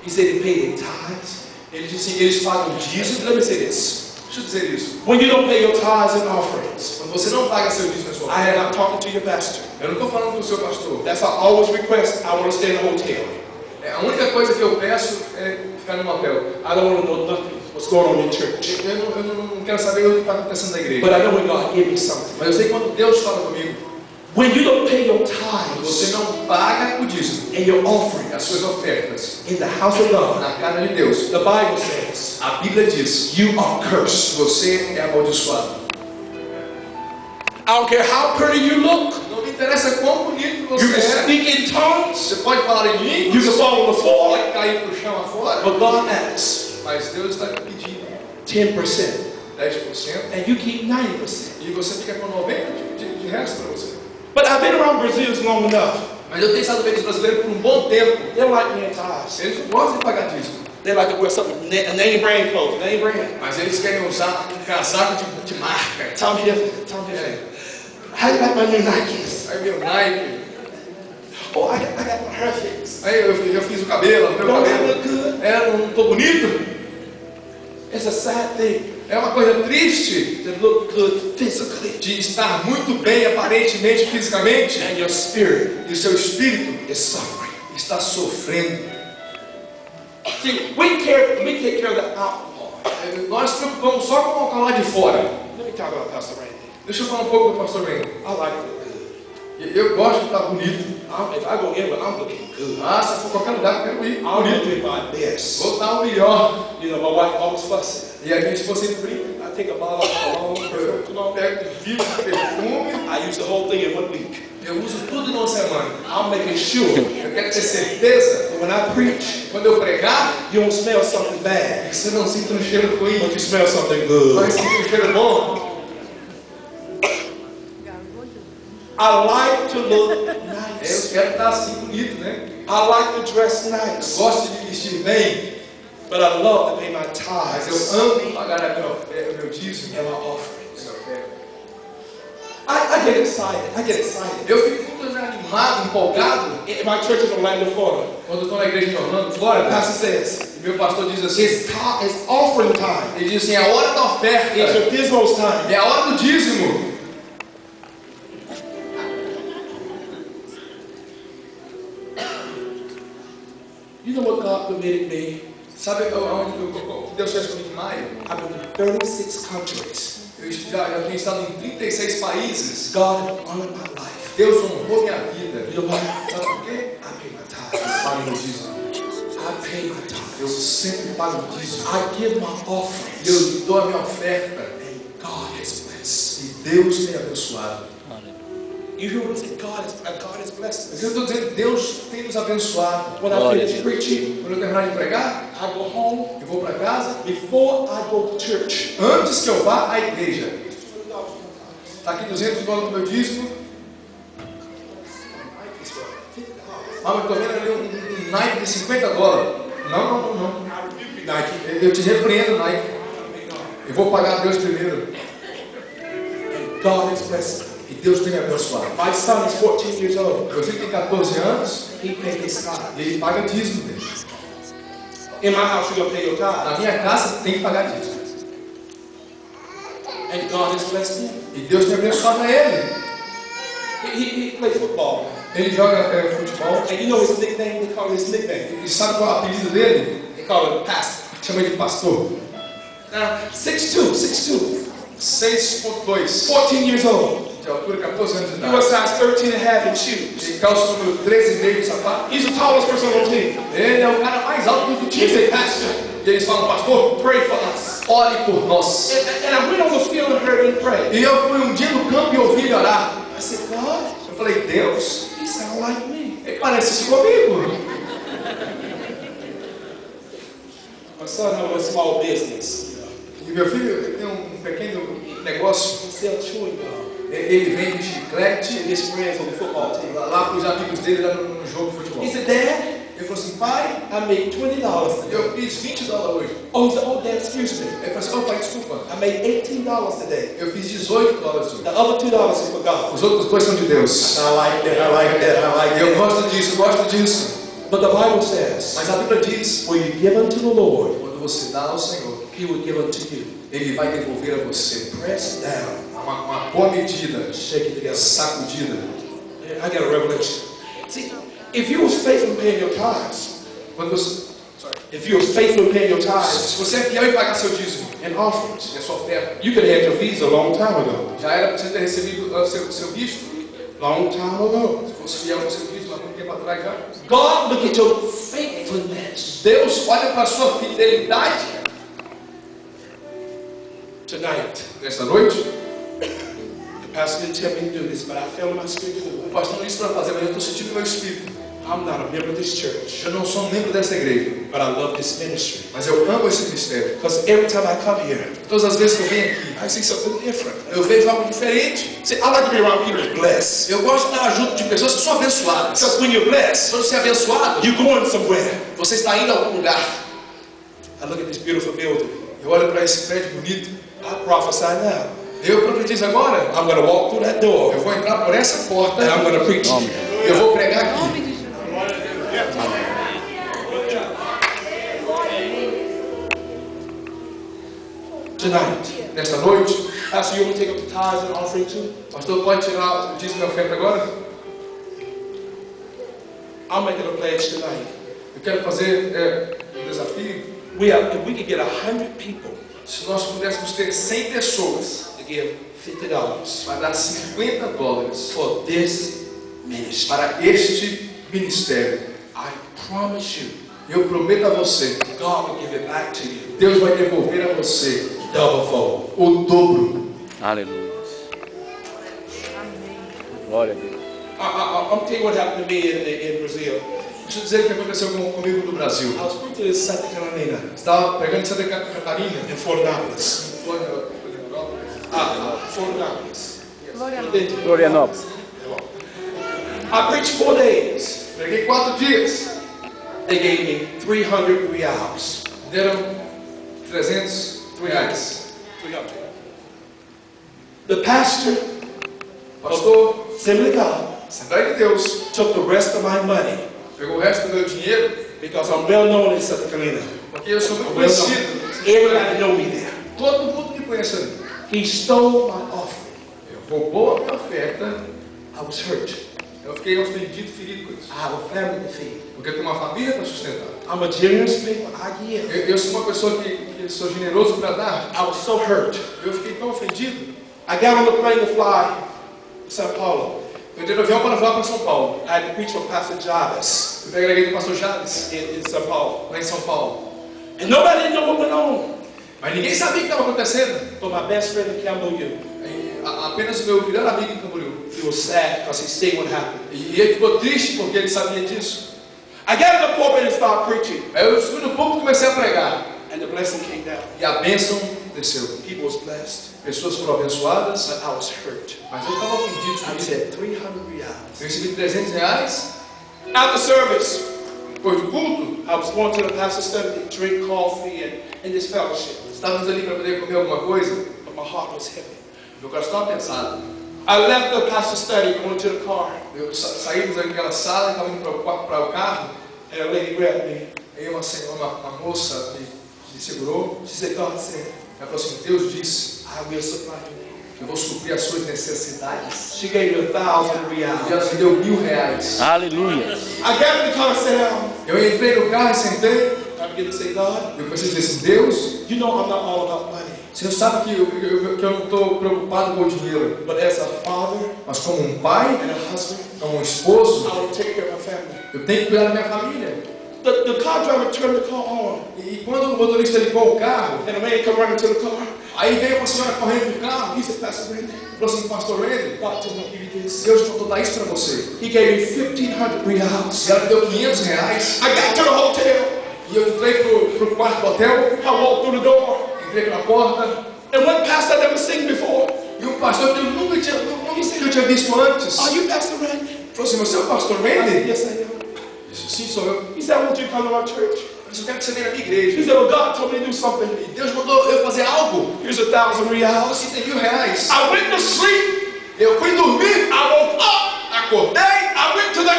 He said they pay their tithes. Ele disse que eles pagam dízimo. Let me say this. Deixa eu dizer isso. When you don't pay your tithes and offerings, Quando você não paga seu dízimo, sua I am not talking to your pastor. eu não estou falando com o seu pastor. That's I always request. I want to stay in a hotel. A única coisa que eu peço é ficar num hotel. I don't want to know nothing what's going on in church. Eu não quero saber o que está acontecendo na igreja. But I know when God gave me something. Mas eu sei que quando Deus fala comigo, When you don't pay your você tithes não paga o dízimo, and your offering as suas ofertas, in the house of God, na casa de Deus. the Bible says A Bíblia diz, you are cursed. você é amaldiçoado. I don't care how pretty you look. Não me interessa quão bonito You você can é. speak in tongues. Você pode falar em You línguas, can fall on the floor. pode cair pro chão afora, But God asks mas Deus está pedindo 10%, 10% and you keep 90%. e você fica com 90% de resto para você. But I've been around Brazilians long enough. Mas eu tenho estado vendo os brasileiros por um bom tempo. They don't like paying tithes. Eles não gostam de pagar dízimo, They like to wear something, a name brand clothes, name brand. mas eles querem usar um casaco de marca. Tom Hilfiger, Tom Hilfiger. How you like my new Nikes? Aí meu Nike, Oh, I got my hair fixed. aí eu fiz o cabelo, meu Don't I cabelo. look good? Não tô bonito? It's a sad thing É uma coisa triste to look good physically de estar muito bem aparentemente, fisicamente, and your spirit e o seu espírito is suffering. está sofrendo. See, we take care of the alcohol. Nós nos preocupamos só com o local lá de fora. Let me talk about Pastor Randy. Deixa eu falar um pouco do pastor Randy. I like to look good. Eu gosto de estar bonito. If I go anywhere, I'm looking good. Se for qualquer lugar, eu quero ir I'll bonito. do my best. Vou dar o melhor. You know, my wife always fussing. E a minha esposa sempre brinca. I take a bottle of cologne, Eu pego vidro de perfume. I use the whole thing in 1 week. Eu uso tudo em uma semana. I'm making sure Eu quero ter certeza that when I preach, quando eu pregar, you don't smell something bad, que você não sinta um cheiro ruim, but you smell something good. mas sinta um cheiro bom. I like to look Eu nice. quero estar assim bonito, né? I like to dress nice. Gosto de vestir bem, But I love to pay my mas tithes eu amo pagar o meu dízimo. and my offerings. I get excited. I get excited. Eu fico muito animado, empolgado, In my church in Orlando, Florida, quando eu estou na igreja de Orlando, Flórida. the pastor says, E meu pastor diz assim, it's offering time. ele diz assim, é a hora da oferta, It's your dismos time. é a hora do dízimo. You know what God permitted me? Sabe o que Deus fez comigo em maio? I've been in 36 countries. Eu já tenho estado em 36 países. God has honored my life. Deus honrou minha vida. You know what? Sabe por quê? I pay my tithes. Eu pago meu dízimo. I pay my Eu tithes. sempre pago o dízimo. I give my Eu offerings. dou a minha oferta. And God has blessed. E Deus tem abençoado. You hear what I say? God has blessed Mas eu us. estou dizendo que Deus tem nos abençoado. When I finish preaching, Quando eu terminar de pregar, I go home. eu vou para casa. Before I go to church, Antes que eu vá à igreja, está aqui $200 no meu dízimo. Eu estou vendo ali um Nike de $50. Não. I rebuke you, Nike. Eu te repreendo, Nike. Eu vou pagar a Deus primeiro. And God has blessed me. E Deus tem me abençoado. My son is 14 years old. Meu filho tem 14 anos He pays his tithe. e ele paga dízimo dele. In my house, you're going to pay your tithe. Na minha casa tem que pagar dízimo. And God has blessed him. E Deus tem abençoado a ele. He plays football. Ele joga futebol. And you know his nickname? They call his nickname. E sabe qual é o apelido dele? They call him Pastor. Chama ele de pastor. Now, 6'2", 6'2". 14 years old. De altura, 14 anos de He was idade. size 13 and a half in shoes. Ele calça o número 13,5 de sapato. He's the tallest person on the team. Ele é o cara mais alto do He time. said, Pastor, E eles falam, pastor, pray for us. ore por nós. And I went on the field and heard him pray. E eu fui um dia no campo e ouvi ele orar. I said, God, Eu falei, Deus, he sound like me. ele parece isso comigo. My son has a small business. E meu filho ele tem um pequeno negócio. He sells chewing gum. Ele vende chiclete To his friends on the football team. lá para os amigos dele lá no jogo de futebol. He said, Dad, Ele falou assim, pai, I made $20 today. eu fiz $20 hoje. Oh, he said, oh, Dad, excuse me. Ele falou assim, oh pai, desculpa, I made $18 today. eu fiz $18 hoje. The other $2 is for God. Os outros dois são de Deus. I like that, I like that, I like Eu that. gosto disso, eu gosto disso. But the Bible says, Mas a Bíblia diz, when you give unto the Lord, quando você dá ao Senhor, He will give unto you. Ele vai devolver a você Press down, uma boa medida, shake it together. sacudida. I got a revelation. See, if you was faithful in paying your tithes, Quando você, if you was faithful in paying your se tithes você é fiel em pagar seu dízimo and offerings, e a sua oferta, you could have had your visa a long time ago. já era para você ter recebido seu visto. Long time ago. Se fosse fiel com seu dízimo há muito tempo atrás já. God look at your faithfulness. Deus olha para a sua fidelidade Tonight, nesta noite. the pastor didn't tell me to do this, but I felt in my spirit to do O it. pastor não disse para fazer, mas eu estou sentindo no meu espírito. I'm not a member of this church, Eu não sou um membro dessa igreja, but I love this ministry. mas eu amo esse ministério. Because every time I come here, Todas as vezes que eu venho aqui, I see something different. eu vejo algo diferente. See, I like to be around people that's blessed. Eu gosto de estar junto de pessoas que são abençoadas. Because when you're blessed, Quando você é abençoado, you're going somewhere. você está indo a algum lugar. I look at this beautiful building. Eu olho para esse prédio bonito. I prophesy now. Eu profetizo agora. I'm going to walk through that door Eu vou entrar por essa porta. and I'm going to preach. Eu vou pregar aqui. Tonight, Nesta noite, Pastor, you want to take up the tithes and offering too? pastor, pode tirar o dízimo da oferta agora? I'm making a pledge tonight. Eu quero fazer um desafio. If we could get 100 people Se nós pudéssemos ter 100 pessoas to give $50 para dar $50 for this ministry, para este ministério, I promise you, eu prometo a você, God will give it back to you Deus vai devolver a você double fold. o dobro. Aleluia. Glória a Deus. I'm telling you what happened to me in Brazil. Deixa eu dizer o que aconteceu comigo no Brasil. I was preaching in Santa Catarina, Estava pregando em Santa Catarina, in Florianópolis. Florianópolis. Florianópolis. I preached 4 days. preguei 4 dias. They gave me 300 reals. Deram R$300. 300. The pastor, Pastor, Assembly of God, Assembleia de Deus, took the rest of my money pegou o resto do meu dinheiro, because I'm well known in Santa Catarina. porque eu sou muito I'm well known. conhecido. Everybody know me there. Todo mundo me conhece ali. He stole my offering. Roubou a minha oferta. I was hurt. Eu fiquei ofendido, ferido com isso. I have a family to feed. Porque eu tenho uma família para sustentar. I'm a generous people. I give. Eu sou uma pessoa que sou generoso para dar. I was so hurt. Eu fiquei tão ofendido. I got on the plane to fly to São Paulo. Eu entrei no avião para voar para São Paulo. I had to preach for Pastor Jarvis Eu peguei a igreja do pastor Chaves, in São Paulo. lá em São Paulo. And nobody knew what went on. Mas ninguém sabia o que estava acontecendo. But my best friend in Camboriú, Apenas o meu melhor amigo em Camboriú. he was sad because he seen what happened. E ele ficou triste porque ele sabia disso. I got in the pulpit and started preaching. Aí eu fui no púlpito e comecei a pregar. And the blessing came down. E a bênção desceu. People was blessed. Pessoas foram abençoadas, But I was hurt. mas eu estava ofendido com I isso. said 300 reals. Eu recebi R$300. After service, Depois do culto, I was going to the pastor's study to drink coffee and this fellowship. estávamos ali para poder comer alguma coisa. But my heart was heavy. Meu coração estava pesado. I left the pastor's study, going to the car, Saímos daquela sala e estávamos indo para o carro. and a lady grabbed me. Aí uma senhora, uma moça me segurou. She said, God said, Ela falou assim: Deus disse I will supply you. que eu vou suprir as suas necessidades. She gave me 1,000 E ela reals. me deu R$1.000. Aleluia. I got in the car and sat down. Eu entrei no carro e sentei. I began to say, God, Eu comecei a dizer assim: Deus, you know I'm not all about money. o Senhor sabe que eu não estou preocupado com o dinheiro. But as a father Mas como um pai, and a husband, como um esposo, I will take care of my family. eu tenho que cuidar da minha família. The car driver turned the car on, E quando o motorista ligou o carro, and a man come running to the car. aí veio uma senhora correndo do carro He e said, Pastor Randy, falou assim: Pastor Randy, God told me to give you this. Deus mandou dar isso para você. He gave me 1,500 reals. E ela me deu R$500. I got to the hotel. E eu entrei pro quarto do hotel, I walked through the door. entrei pela porta. And one pastor I'd never seen before. E um pastor que eu nunca tinha visto antes Are you Pastor Randy? falou assim: Você é o pastor I said, Randy? yes, I am. Eu disse: Sim, sou eu. He said, I want you to come to our church. Eu disse: Eu quero que você venha na minha He igreja. said, well, God told me to do something. E Deus mandou eu fazer algo. Here's 1,000 reals. Assim tem R$1.000. I went to sleep. Eu fui dormir, I woke up. acordei, I went to the